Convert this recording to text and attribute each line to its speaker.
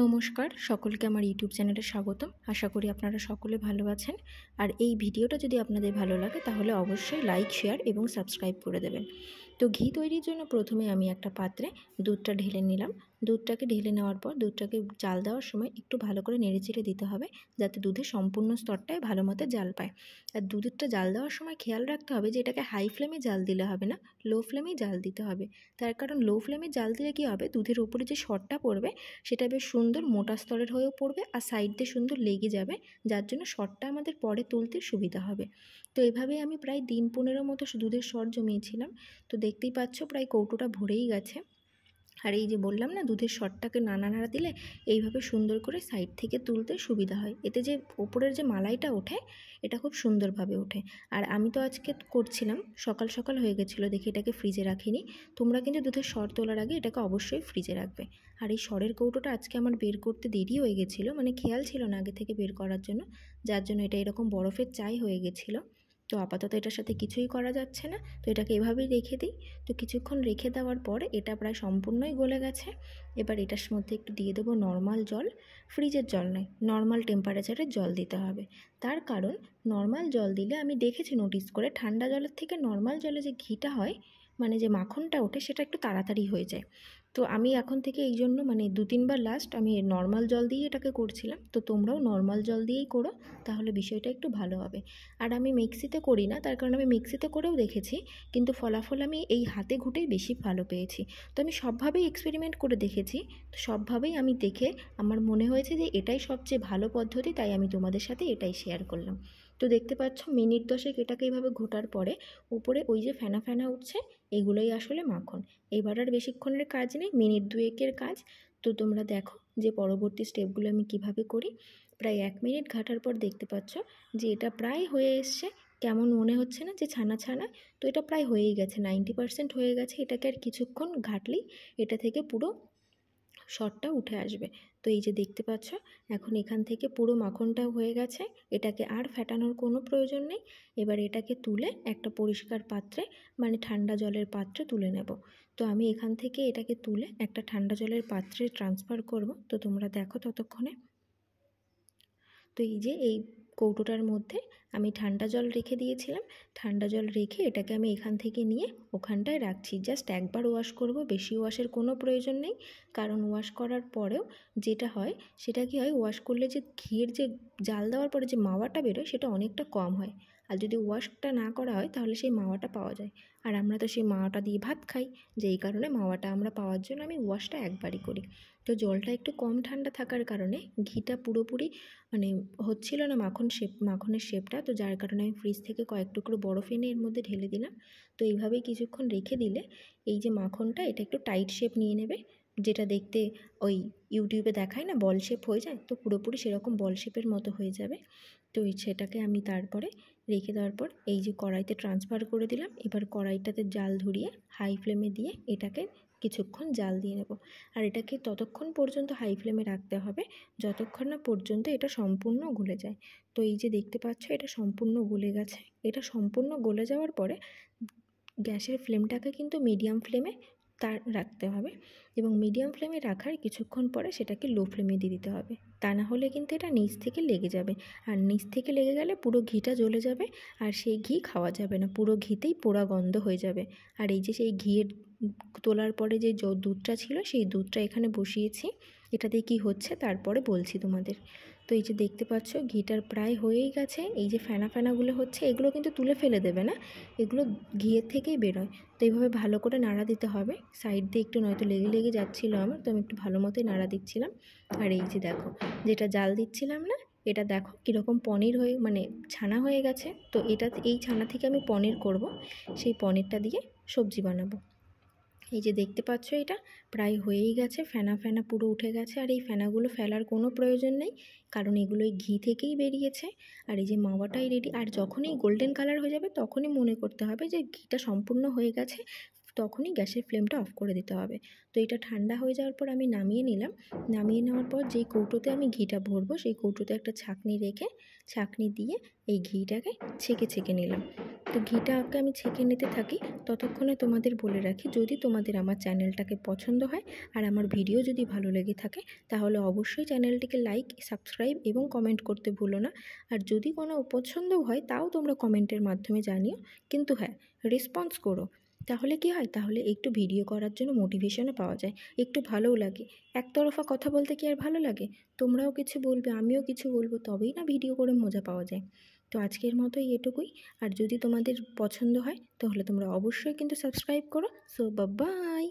Speaker 1: নমস্কার, সকলকে আমার ইউটিউব চ্যানেলে স্বাগতম। আশা করি আপনারা সকলে ভালো আছেন। আর এই ভিডিওটা যদি আপনাদের ভালো লাগে তাহলে অবশ্যই লাইক, শেয়ার এবং সাবস্ক্রাইব করে দেবেন। তো ঘি তৈরির জন্য প্রথমে আমি একটা পাত্রে দুধটা ঢেলে নিলাম। দুধটাকে ঢেলে নেওয়ার পর দুধটাকে জাল দেওয়ার সময় একটু ভালো করে নেড়েচেড়ে দিতে হবে, যাতে দুধের সম্পূর্ণ স্তরটায় ভালো মতো জাল পায়। আর দুধটা জাল দেওয়ার সময় খেয়াল রাখতে হবে যে এটাকে হাই ফ্লেমে জাল দিলে হবে না, লো ফ্লেমেই জাল দিতে হবে। তার কারণ লো ফ্লেমে জাল দিলে কী হবে, দুধের ওপরে যে সরটা পড়বে সেটা বেশ সুন্দর মোটা স্তরের হয়েও পড়বে আর সাইড দিয়ে সুন্দর লেগে যাবে, যার জন্য সরটা আমাদের পরে তুলতে সুবিধা হবে। তো এভাবেই আমি প্রায় দিন 15 মতো দুধের সর জমিয়েছিলাম। তো দেখতেই পাচ্ছ প্রায় কৌটোটা ভরেই গেছে। আর এই যে বললাম না, দুধের সরটাকে নাড়া দিলে এইভাবে সুন্দর করে সাইড থেকে তুলতে সুবিধা হয়। এতে যে ওপরের যে মালাইটা ওঠে এটা খুব সুন্দরভাবে ওঠে। আর আমি তো আজকে করছিলাম সকাল সকাল হয়ে গেছিলো দেখে এটাকে ফ্রিজে রাখিনি। তোমরা কিন্তু দুধের সর তোলার আগে এটাকে অবশ্যই ফ্রিজে রাখবে। আর এই সরের কৌটোটা আজকে আমার বের করতে দেরি হয়ে গেছিলো, মানে খেয়াল ছিল না আগে থেকে বের করার জন্য, যার জন্য এটা এরকম বরফের চাই হয়ে গেছিলো। তো আপাতত এটার সাথে কিছুই করা যাচ্ছে না, তো এটাকে এভাবেই রেখে দিই। তো কিছুক্ষণ রেখে দেওয়ার পর এটা প্রায় সম্পূর্ণই গলে গেছে। এবার এটার মধ্যে একটু দিয়ে দেবো নর্মাল জল। ফ্রিজের জল নয়, নর্মাল টেম্পারেচারের জল দিতে হবে। তার কারণ নর্মাল জল দিলে আমি দেখেছি নোটিস করে, ঠান্ডা জলের থেকে নর্মাল জলে যে ঘিটা হয়, মানে যে মাখনটা ওঠে, সেটা একটু তাড়াতাড়ি হয়ে যায়। তো আমি এখন থেকে এই জন্য মানে 2-3 বার লাস্ট আমি নর্মাল জল দিয়ে এটাকে করছিলাম। তো তোমরাও নর্মাল জল দিয়েই করো, তাহলে বিষয়টা একটু ভালো হবে। আর আমি মিক্সিতে করি না, তার কারণ আমি মিক্সিতে করেও দেখেছি, কিন্তু ফলাফল আমি এই হাতে ঘুটেই বেশি ভালো পেয়েছি। তো আমি সবভাবেই এক্সপেরিমেন্ট করে দেখেছি, তো সবভাবেই আমি দেখে আমার মনে হয়েছে যে এটাই সবচেয়ে ভালো পদ্ধতি, তাই আমি তোমাদের সাথে এটাই শেয়ার করলাম। তো দেখতে পাচ্ছ মিনিট 10 এটাকে এইভাবে ঘোটার পরে উপরে ওই যে ফেনা ফেনা উঠছে, এগুলোই আসলে মাখন। এবার আর বেশিক্ষণের কাজ নেই, মিনিট 2-এর কাজ। তো তোমরা দেখো যে পরবর্তী স্টেপগুলো আমি কিভাবে করি। প্রায় 1 মিনিট ঘাটার পর দেখতে পাচ্ছ যে এটা প্রায় হয়ে এসছে। কেমন মনে হচ্ছে না যে ছানা ছানা? তো এটা প্রায় হয়েই গেছে, 90% হয়ে গেছে। এটাকে আর কিছুক্ষণ ঘাটলেই এটা থেকে পুরো সরটা উঠে আসবে। তো এই যে দেখতে পাচ্ছ এখন এখান থেকে পুরো মাখনটাও হয়ে গেছে। এটাকে আর ফেটানোর কোনো প্রয়োজন নেই। এবার এটাকে তুলে একটা পরিষ্কার পাত্রে, মানে ঠান্ডা জলের পাত্রে তুলে নেব। তো আমি এখান থেকে এটাকে তুলে একটা ঠান্ডা জলের পাত্রে ট্রান্সফার করব। তো তোমরা দেখো ততক্ষণে। তো এই যে এই কৌটোটার মধ্যে আমি ঠান্ডা জল রেখে দিয়েছিলাম। ঠান্ডা জল রেখে এটাকে আমি এখান থেকে নিয়ে ওখানটায় রাখছি। জাস্ট একবার ওয়াশ করব, বেশি ওয়াশের কোনো প্রয়োজন নেই। কারণ ওয়াশ করার পরেও যেটা হয় সেটা কি হয়, ওয়াশ করলে যে ঘিয়ের যে জাল দেওয়ার পরে যে মাওয়াটা বেরোয় সেটা অনেকটা কম হয়। আর যদি ওয়াশটা না করা হয় তাহলে সেই মাওয়াটা পাওয়া যায়। আর আমরা তো সেই মাওয়াটা দিয়ে ভাত খাই, যেই কারণে মাওয়াটা আমরা পাওয়ার জন্য আমি ওয়াশটা একবারই করি। তো জলটা একটু কম ঠান্ডা থাকার কারণে ঘিটা পুরোপুরি মানে হচ্ছিল না মাখনের শেপটা। তো যার কারণে আমি ফ্রিজ থেকে কয়েক টুকরো বরফ এনে এর মধ্যে ঢেলে দিলাম। তো এইভাবেই কিছুক্ষণ রেখে দিলে এই যে মাখনটা এটা একটু টাইট শেপ নিয়ে নেবে, যেটা দেখতে ওই ইউটিউবে দেখায় না বল শেপ হয়ে যায়, তো পুরোপুরি সেরকম বল শেপের মতো হয়ে যাবে। তো সেটাকে আমি তারপরে রেখে দেওয়ার পর এই যে কড়াইতে ট্রান্সফার করে দিলাম। এবার কড়াইটাতে জাল ধরিয়ে হাই ফ্লেমে দিয়ে এটাকে কিছুক্ষণ জাল দিয়ে নেব। আর এটাকে ততক্ষণ পর্যন্ত হাই ফ্লেমে রাখতে হবে যতক্ষণ না পর্যন্ত এটা সম্পূর্ণ গলে যায়। তো এই যে দেখতে পাচ্ছ এটা সম্পূর্ণ গলে গেছে। এটা সম্পূর্ণ গলে যাওয়ার পরে গ্যাসের ফ্লেমটাকে কিন্তু মিডিয়াম ফ্লেমে তার রাখতে হবে, এবং মিডিয়াম ফ্লেমে রাখার কিছুক্ষণ পরে সেটাকে লো ফ্লেমে দিয়ে দিতে হবে। তা না হলে কিন্তু এটা নিচ থেকে লেগে যাবে, আর নিচ থেকে লেগে গেলে পুরো ঘিটা জ্বলে যাবে, আর সেই ঘি খাওয়া যাবে না, পুরো ঘিতেই পোড়া গন্ধ হয়ে যাবে। আর এই যে সেই ঘিয়ের তোলার পরে যে দুধটা ছিল সেই দুধটা এখানে বসিয়েছি, এটাতে কি হচ্ছে তারপরে বলছি তোমাদের। তো এই যে দেখতে পাচ্ছ ঘিটার প্রায় হয়েই গেছে। এই যে ফেনা ফেনাগুলো হচ্ছে এগুলো কিন্তু তুলে ফেলে দেবে না, এগুলো ঘিয়ের থেকেই বেরোয়। তো এইভাবে ভালো করে নাড়া দিতে হবে, সাইড দিয়ে একটু নয়তো লেগে লেগে যাচ্ছিলো আমার, তো আমি একটু ভালো মতোই নাড়া দিচ্ছিলাম। আর এই যে দেখো যেটা জাল দিচ্ছিলাম না, এটা দেখো কীরকম পনির হয়ে মানে ছানা হয়ে গেছে। তো এই ছানা থেকে আমি পনির করব, সেই পনিরটা দিয়ে সবজি বানাবো। এই যে দেখতে পাচ্ছ এটা প্রায় হয়েই গেছে, ফেনা ফেনা পুরো উঠে গেছে। আর এই ফেনাগুলো ফেলার কোনো প্রয়োজন নেই, কারণ এগুলো এই ঘি থেকেই বেরিয়েছে। আর এই যে মাওয়াটাই রেডি। আর যখনই গোল্ডেন কালার হয়ে যাবে তখনই মনে করতে হবে যে ঘিটা সম্পূর্ণ হয়ে গেছে, তখনই গ্যাসের ফ্লেমটা অফ করে দিতে হবে। তো এটা ঠান্ডা হয়ে যাওয়ার পর আমি নামিয়ে নিলাম। নামিয়ে নেওয়ার পর যেই কৌটোতে আমি ঘিটা ভরবো সেই কৌটোতে একটা ছাঁকনি রেখে ছাঁকনি দিয়ে এই ঘিটাকে ছেঁকে নিলাম। তো ঘিটাকে আমি ছেঁকে নিতে থাকি। ততক্ষণে তোমাদের বলে রাখি, যদি তোমাদের আমার চ্যানেলটাকে পছন্দ হয় আর আমার ভিডিও যদি ভালো লেগে থাকে তাহলে অবশ্যই চ্যানেলটিকে লাইক, সাবস্ক্রাইব এবং কমেন্ট করতে ভুলো না। আর যদি কোনো অপছন্দও হয় তাও তোমরা কমেন্টের মাধ্যমে জানিও, কিন্তু হ্যাঁ, রেসপন্স করো। তাহলে কি হয়, তাহলে একটু ভিডিও করার জন্য মোটিভেশনও পাওয়া যায়, একটু ভালোও লাগে। একতরফা কথা বলতে কি আর ভালো লাগে? তোমরাও কিছু বলবে, আমিও কিছু বলবো, তবেই না ভিডিও করে মজা পাওয়া যায়। তো আজকের মতো এটুকুই। আর যদি তোমাদের পছন্দ হয় তাহলে তোমরা অবশ্যই কিন্তু সাবস্ক্রাইব করো। So by.